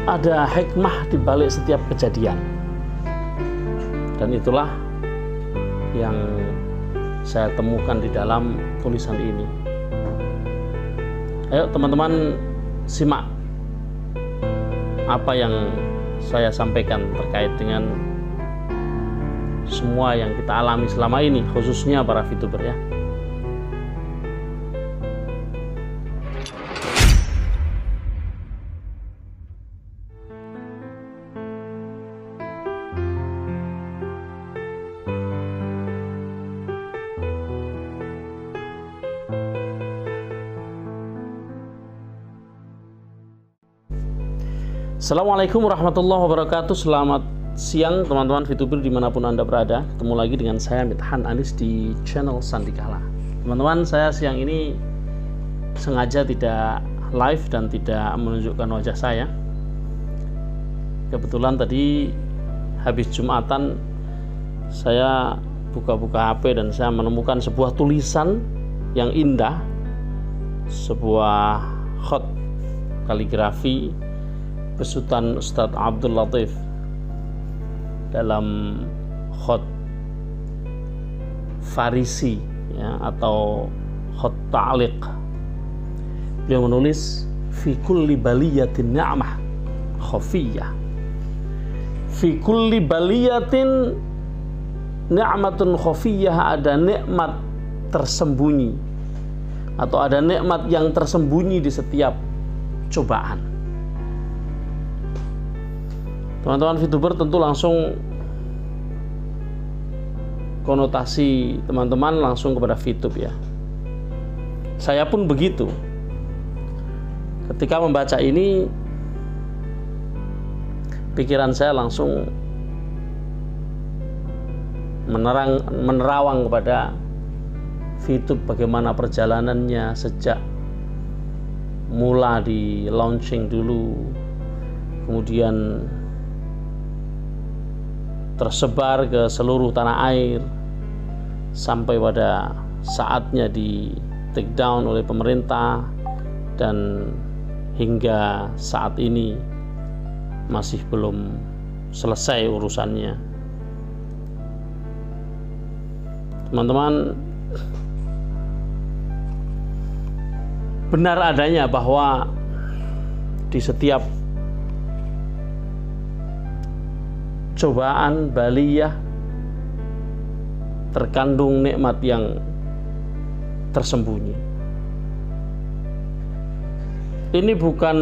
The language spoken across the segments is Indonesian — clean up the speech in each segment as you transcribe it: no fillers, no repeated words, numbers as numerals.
ada hikmah di balik setiap kejadian. Dan itulah yang saya temukan di dalam tulisan ini. Ayo teman-teman simak apa yang saya sampaikan terkait dengan semua yang kita alami selama ini, khususnya para VTuber ya. Assalamualaikum warahmatullahi wabarakatuh. Selamat siang teman-teman VTuber dimanapun Anda berada. Ketemu lagi dengan saya Mithan Anis di channel Sandikala. Teman-teman, saya siang ini sengaja tidak live dan tidak menunjukkan wajah saya. Kebetulan tadi habis Jumatan saya buka-buka HP dan saya menemukan sebuah tulisan yang indah, sebuah khat kaligrafi besutan Ustadz Abdul Latif dalam khat Farisi ya, atau khat ta'liq. Beliau menulis fi kulli baliyatin ni'mah khafiyah, fi kulli baliyatin ni'matun khafiyah, ada nikmat tersembunyi atau ada nikmat yang tersembunyi di setiap cobaan. Teman-teman VTuber tentu langsung konotasi teman-teman langsung kepada VTube ya. Saya pun begitu. Ketika membaca ini, pikiran saya langsung menerawang kepada VTube, bagaimana perjalanannya sejak mula di launching dulu, kemudian tersebar ke seluruh tanah air sampai pada saatnya di take down oleh pemerintah, dan hingga saat ini masih belum selesai urusannya. Teman-teman, benar adanya bahwa di setiap cobaan, baliyah, terkandung nikmat yang tersembunyi. Ini bukan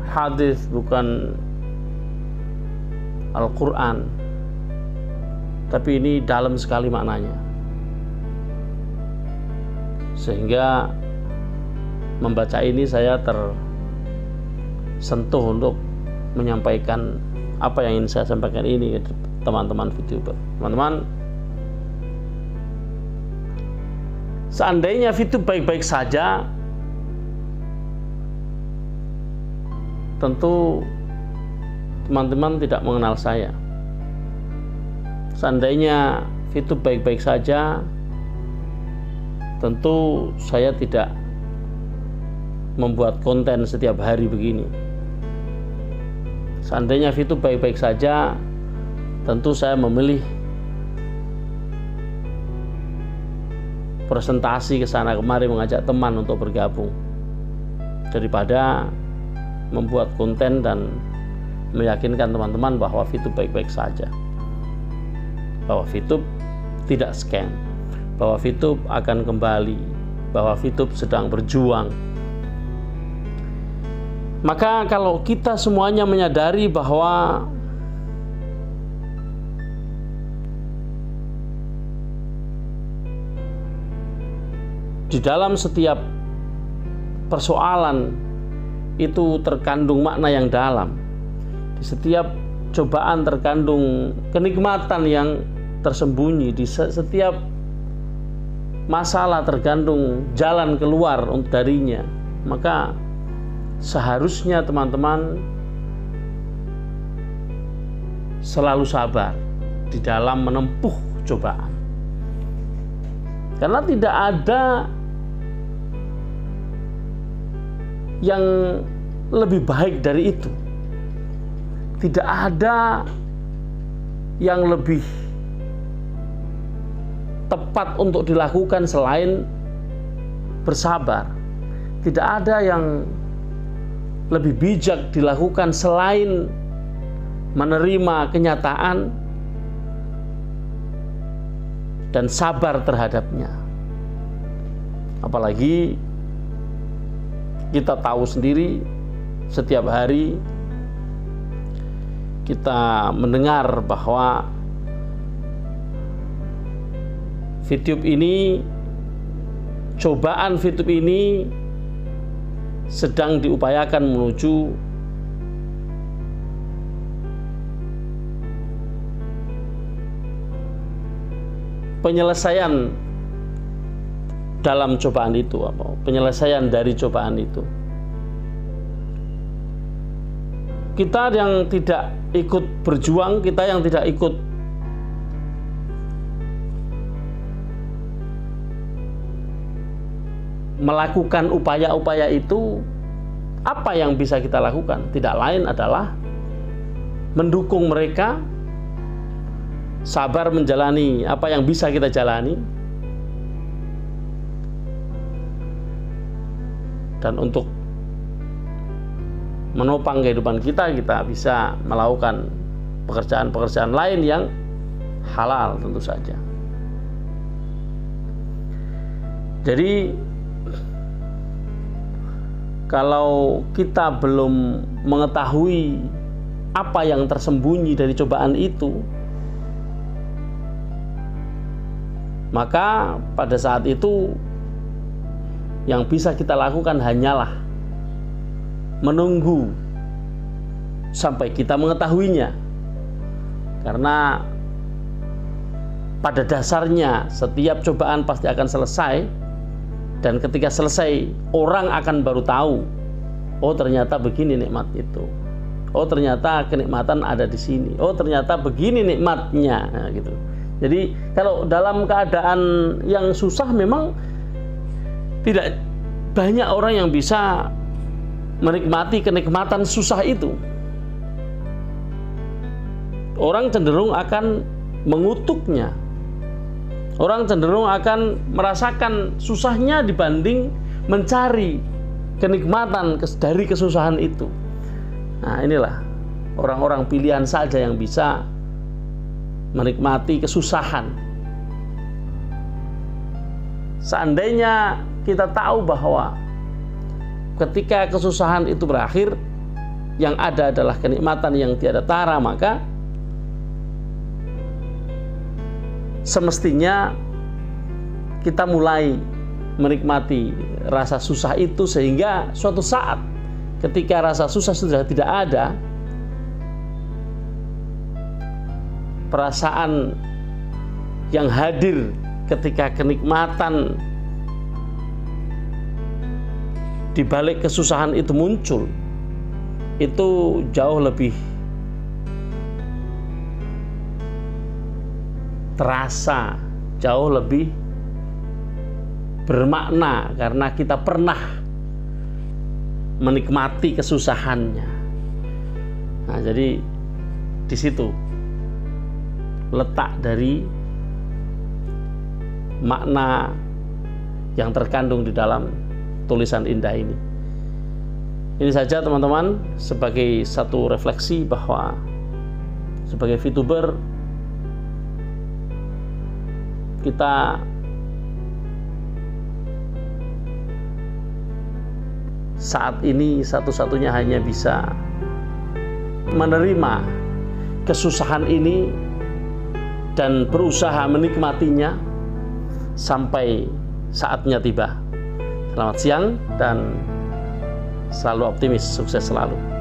hadis, bukan Al-Quran, tapi ini dalam sekali maknanya, sehingga membaca ini saya tersentuh untuk menyampaikan apa yang ingin saya sampaikan ini ke teman-teman VTuber. Teman-teman, seandainya VTube baik-baik saja, tentu teman-teman tidak mengenal saya. Seandainya VTube baik-baik saja, tentu saya tidak membuat konten setiap hari begini. Seandainya VTube baik-baik saja, tentu saya memilih presentasi ke sana kemari mengajak teman untuk bergabung daripada membuat konten dan meyakinkan teman-teman bahwa VTube baik-baik saja, bahwa VTube tidak scam, bahwa VTube akan kembali, bahwa VTube sedang berjuang. Maka kalau kita semuanya menyadari bahwa di dalam setiap persoalan itu terkandung makna yang dalam, di setiap cobaan terkandung kenikmatan yang tersembunyi, di setiap masalah terkandung jalan keluar darinya, maka seharusnya teman-teman selalu sabar di dalam menempuh cobaan, karena tidak ada yang lebih baik dari itu. Tidak ada yang lebih tepat untuk dilakukan selain bersabar. Tidak ada yang lebih bijak dilakukan selain menerima kenyataan dan sabar terhadapnya. Apalagi kita tahu sendiri, setiap hari kita mendengar bahwa VTube ini, cobaan VTube ini sedang diupayakan menuju penyelesaian dalam cobaan itu, penyelesaian dari cobaan itu. Kita yang tidak ikut berjuang, kita yang tidak ikut melakukan upaya-upaya itu, apa yang bisa kita lakukan? Tidak lain adalah mendukung mereka, sabar menjalani apa yang bisa kita jalani, dan untuk menopang kehidupan kita, kita bisa melakukan pekerjaan-pekerjaan lain yang halal tentu saja. Jadi kalau kita belum mengetahui apa yang tersembunyi dari cobaan itu, maka pada saat itu yang bisa kita lakukan hanyalah menunggu sampai kita mengetahuinya. Karena pada dasarnya setiap cobaan pasti akan selesai, dan ketika selesai orang akan baru tahu, oh ternyata begini nikmat itu, oh ternyata kenikmatan ada di sini, oh ternyata begini nikmatnya, nah, gitu. Jadi kalau dalam keadaan yang susah memang tidak banyak orang yang bisa menikmati kenikmatan susah itu. Orang cenderung akan mengutuknya. Orang cenderung akan merasakan susahnya dibanding mencari kenikmatan dari kesusahan itu. Nah, inilah orang-orang pilihan saja yang bisa menikmati kesusahan. Seandainya kita tahu bahwa ketika kesusahan itu berakhir, yang ada adalah kenikmatan yang tiada tara, maka semestinya kita mulai menikmati rasa susah itu, sehingga suatu saat ketika rasa susah sudah tidak ada, perasaan yang hadir ketika kenikmatan di balik kesusahan itu muncul, itu jauh lebih terasa, jauh lebih bermakna, karena kita pernah menikmati kesusahannya. Nah, jadi di situ letak dari makna yang terkandung di dalam tulisan indah ini. Ini saja teman-teman, sebagai satu refleksi bahwa sebagai VTuber kita saat ini satu-satunya hanya bisa menerima kesusahan ini dan berusaha menikmatinya sampai saatnya tiba. Selamat siang dan selalu optimis, sukses selalu.